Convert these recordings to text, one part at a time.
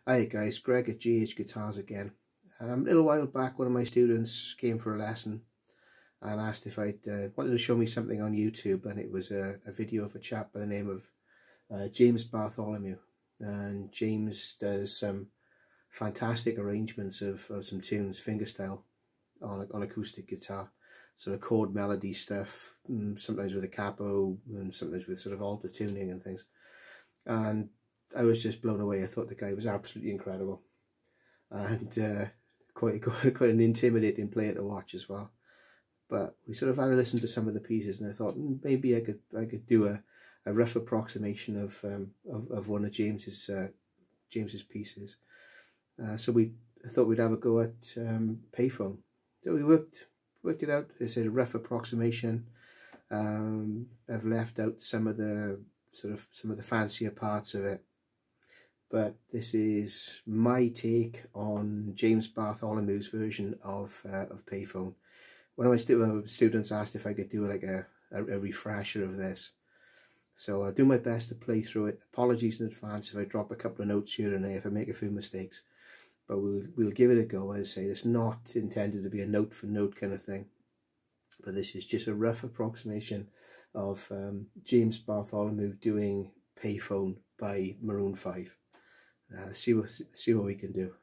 Hi guys, Greg at G.H.Guitars again. A little while back, one of my students came for a lesson and asked if I'd wanted to show me something on YouTube, and it was a video of a chap by the name of James Bartholomew. And James does some fantastic arrangements of some tunes, fingerstyle, on acoustic guitar, sort of chord melody stuff, sometimes with a capo and sometimes with sort of alter tuning and things. And I was just blown away. I thought the guy was absolutely incredible, and quite an intimidating player to watch as well. But we sort of had to listen to some of the pieces, and I thought maybe I could do a rough approximation of one of James's pieces. So I thought we'd have a go at Payphone. So we worked it out. I said a rough approximation. I've left out some of the fancier parts of it, but this is my take on James Bartholomew's version of Payphone. One of my students asked if I could do like a refresher of this, so I'll do my best to play through it. Apologies in advance if I drop a couple of notes here and there, if I make a few mistakes, but we'll give it a go. As I say, it's not intended to be a note for note kind of thing, but this is just a rough approximation of James Bartholomew doing Payphone by Maroon 5. See what we can do.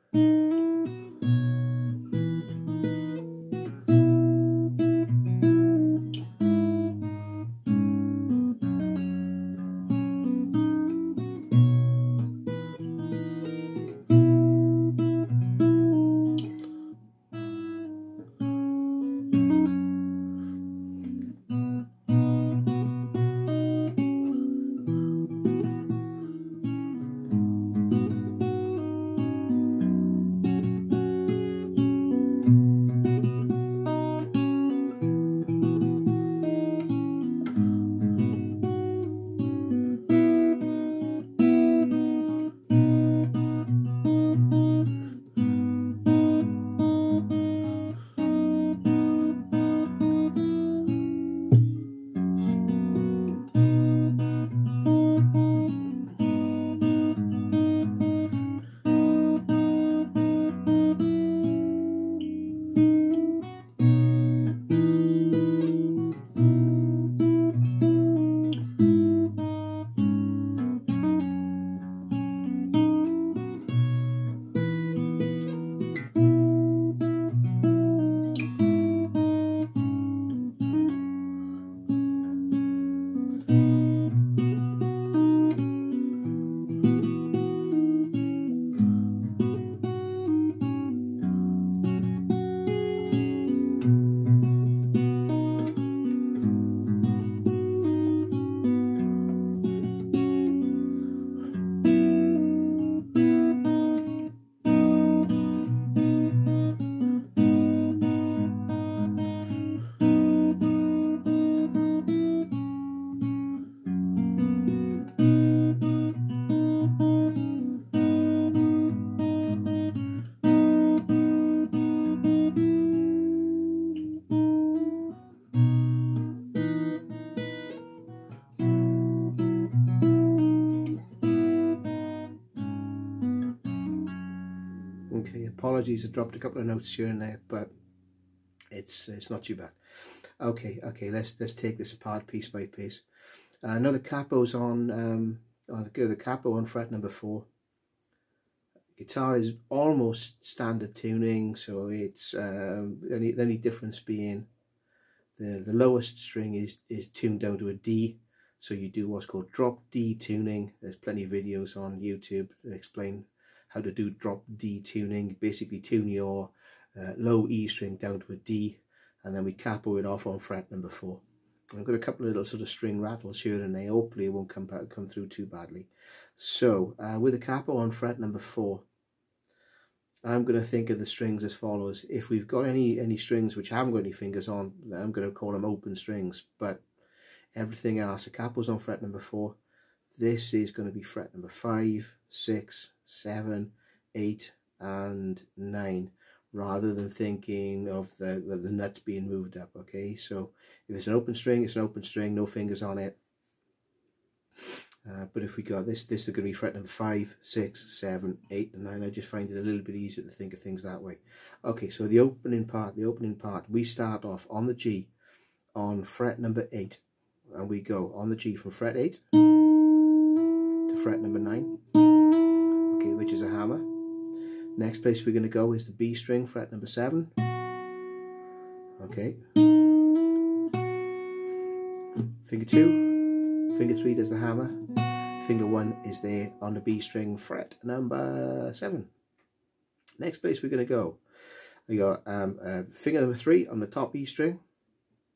Okay, apologies, I dropped a couple of notes here and there, but it's not too bad. Okay, let's take this apart piece by piece. Now the capo's on the capo on fret number 4. Guitar is almost standard tuning, so it's the only difference being the lowest string is tuned down to a D. So you do what's called drop D tuning. There's plenty of videos on YouTube that explain how to do drop D tuning. Basically tune your low E string down to a D, and then we capo it off on fret number 4. I've got a couple of little sort of string rattles here and there. Hopefully it won't come through too badly. So with the capo on fret number 4, I'm going to think of the strings as follows. If we've got any strings which haven't got any fingers on, I'm going to call them open strings. But everything else, the capo's on fret number 4. This is going to be fret number 5, 6, 7, 8 and 9, rather than thinking of the nut being moved up. Okay, so if it's an open string, it's an open string, no fingers on it. But if we got this is going to be fret number 5, 6, 7, 8 and 9. I just find it a little bit easier to think of things that way. Okay, so the opening part, we start off on the G on fret number 8, and we go on the G from fret 8 to fret number 9, okay, which is a hammer. Next place we're going to go is the B string, fret number 7, okay, finger 2, finger 3 does the hammer, finger 1 is there on the B string, fret number 7. Next place we're going to go, we got finger number 3 on the top E string,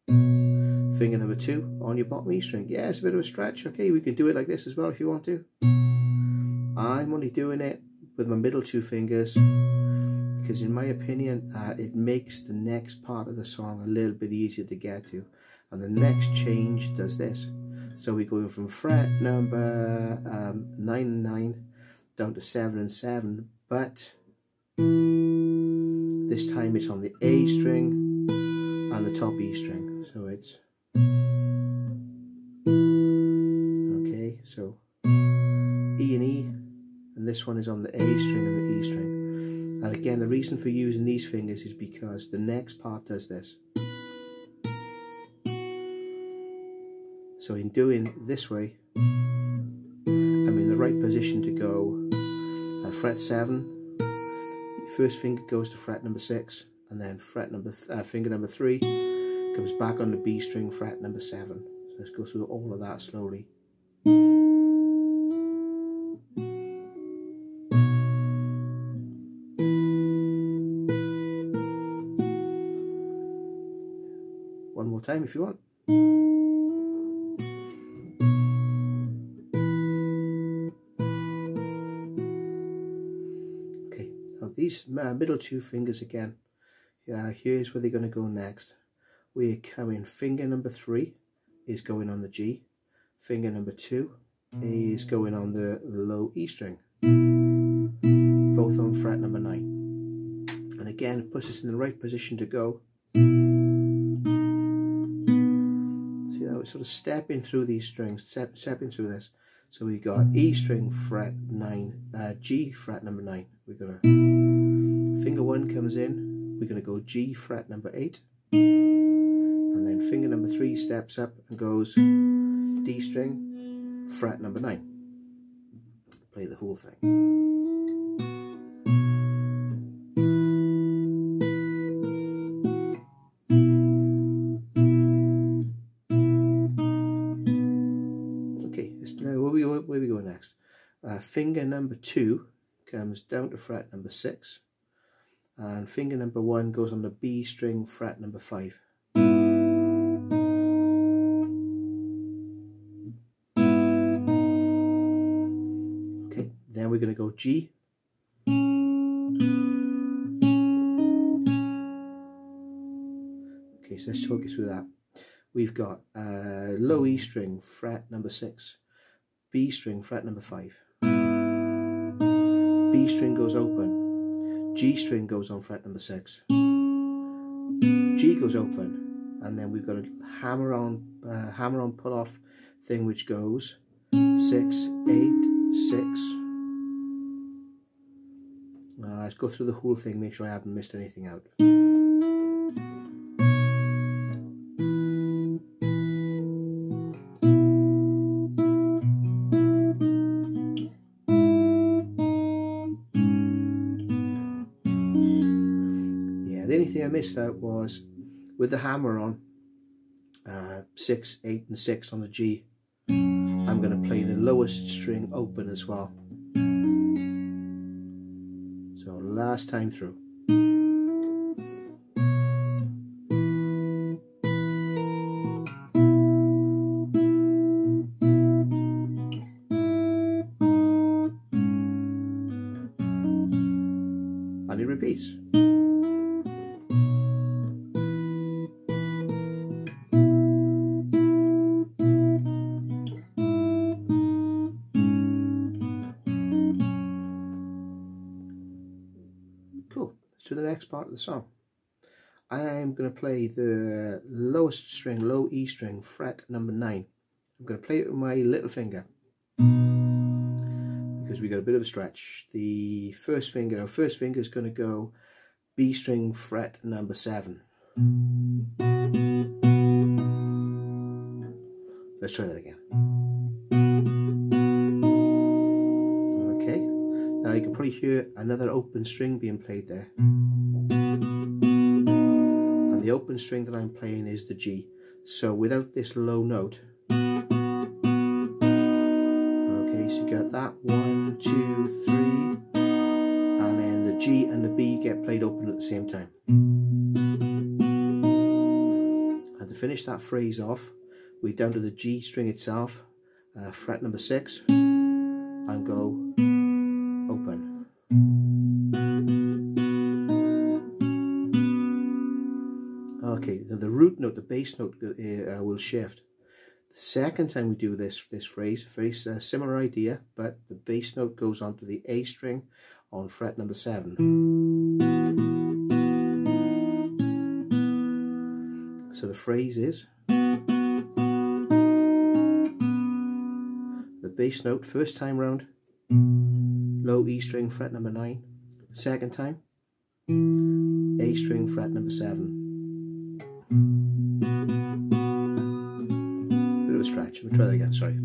finger number 2 on your bottom E string. Yeah, it's a bit of a stretch. Okay, we can do it like this as well if you want to. I'm only doing it with my middle 2 fingers because in my opinion it makes the next part of the song a little bit easier to get to, and the next change does this. So we're going from fret number 9 and 9 down to 7 and 7, but this time it's on the A string and the top E string. So it's okay, so E and E, and this one is on the A string and the E string. And again, the reason for using these fingers is because the next part does this. So in doing this way, I'm in the right position to go fret 7, first finger goes to fret number 6, and then finger number 3 comes back on the B string, fret number 7. So let's go through all of that slowly. One more time if you want. Okay, now these middle 2 fingers again, here's where they're going to go next. We're coming, finger number 3 is going on the G, finger number 2 is going on the low E string, both on fret number 9. And again, it puts us in the right position to go. See how we're sort of stepping through these strings, stepping through this. So we got E string, fret 9, G, fret number 9. We're going to, finger 1 comes in, we're going to go G, fret number 8. And then finger number 3 steps up and goes D string, fret number 9. Play the whole thing. Okay, now where we go next? Finger number 2 comes down to fret number 6, and finger number 1 goes on the B string, fret number 5. Then we're going to go G, okay, so let's talk you through that. We've got low E string, fret number 6, B string, fret number 5, B string goes open, G string goes on fret number 6, G goes open, and then we've got a hammer on pull off thing which goes 6, 8, 6. Let's go through the whole thing, make sure I haven't missed anything out. Yeah, the only thing I missed out was with the hammer on 6, 8 and 6 on the G, I'm going to play the lowest string open as well. So last time through. And it repeats. Cool, let's do the next part of the song. I'm going to play the lowest string, low E string, fret number 9. I'm going to play it with my little finger. because we got a bit of a stretch. The first finger, our first finger is going to go B string fret number 7. Let's try that again. Okay, now you can probably hear another open string being played there. And the open string that I'm playing is the G. So without this low note, okay, so you got that 1, 2, 3, and then the G and the B get played open at the same time. And to finish that phrase off, we're down to the G string itself, fret number 6, and go open. Okay, then the root note, the bass note will shift. The second time we do this phrase, very similar idea, but the bass note goes onto the A string on fret number 7. So the phrase is, the bass note first time round, low E string fret number 9, second time, A string fret number 7. Bit of a stretch, we'll try that again, sorry.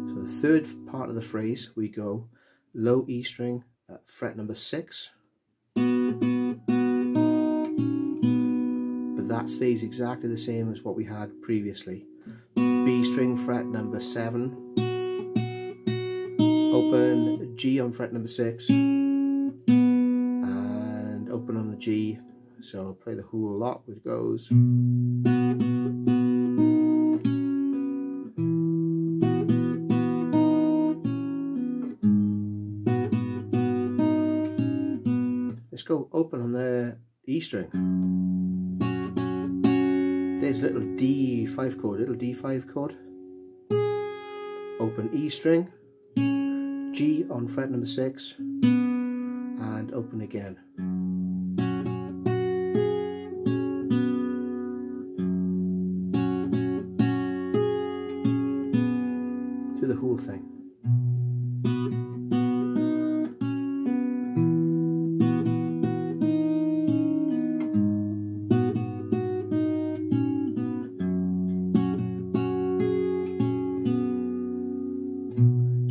So the third part of the phrase, we go low E string fret number 6, but that stays exactly the same as what we had previously. B string fret number 7, open G on fret number 6, and open on the G. So I'll play the whole lot, which goes. Let's go open on the E string. There's a little D5 chord, Open E string, G on fret number 6, and open again. Do the whole thing.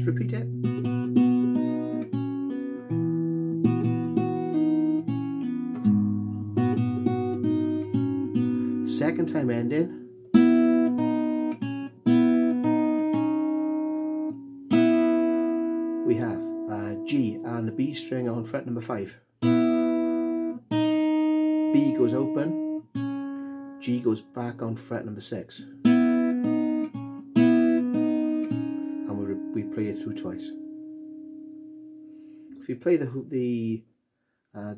Repeat it. Second time ending. We have G and the B string on fret number 5. B goes open, G goes back on fret number 6. We play it through twice. If you play the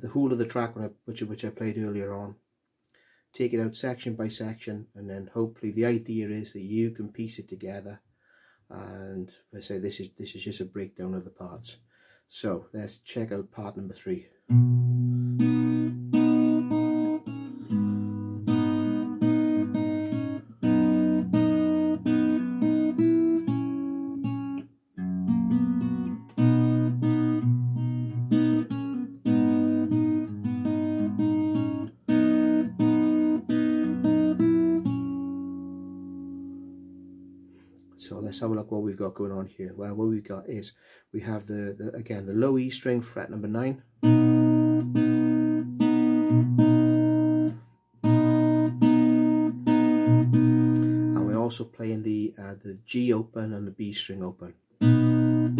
whole of the track which I played earlier on, take it out section by section, and then hopefully the idea is that you can piece it together. And I say this is just a breakdown of the parts. So let's check out part number 3. So let's have a look what we've got going on here. Well, what we've got is we have again the low E string fret number 9, and we're also playing the G open and the B string open, and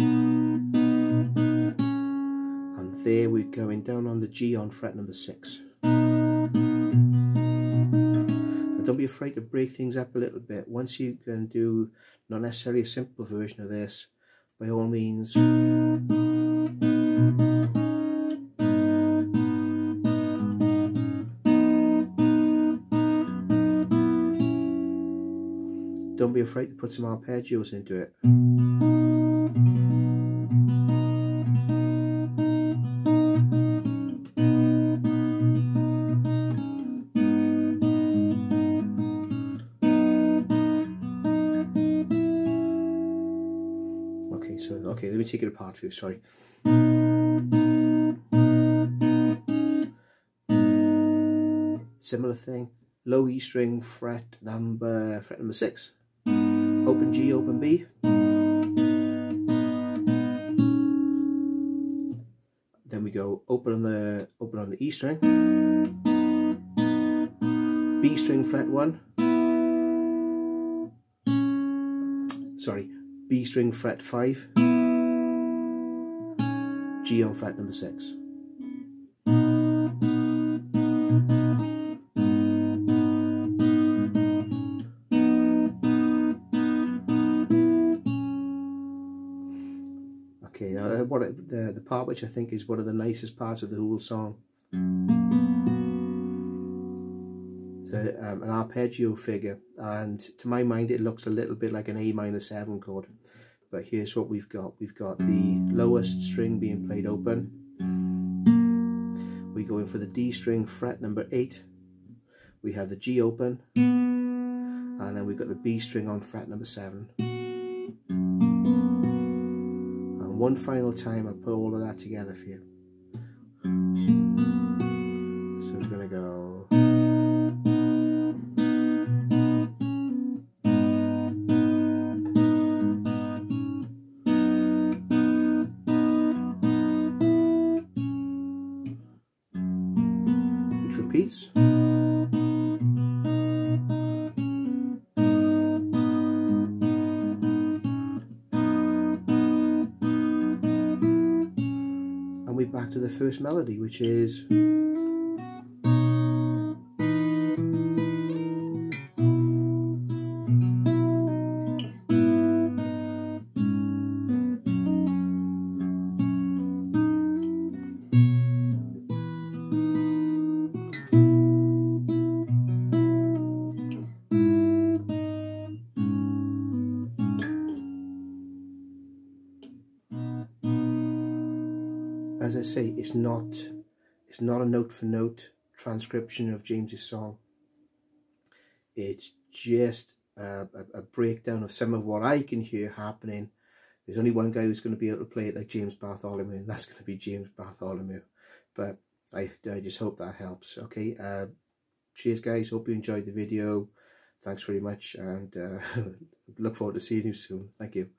there we're going down on the G on fret number 6. Don't be afraid to break things up a little bit. Once you can do not necessarily a simple version of this, by all means. Don't be afraid to put some arpeggios into it. Okay, let me take it apart for you, sorry. Similar thing, low E string, fret number 6, open G, open B, then we go open on the E string, B string fret 1, sorry, B string fret 5, G on fret number 6. Okay, now the part which I think is one of the nicest parts of the whole song. So an arpeggio figure, and to my mind it looks a little bit like an A minor 7 chord. But here's what we've got. We've got the lowest string being played open. We go in for the D string fret number 8. We have the G open, and then we've got the B string on fret number 7. And one final time I'll put all of that together for you. So we're going to go. Which repeats. And we're back to the first melody, which is as I say, it's not a note for note transcription of James's song. It's just a breakdown of some of what I can hear happening. There's only one guy who's going to be able to play it like James Bartholomew, and that's going to be James Bartholomew. But I just hope that helps. Okay, cheers guys, hope you enjoyed the video. Thanks very much, and look forward to seeing you soon. Thank you.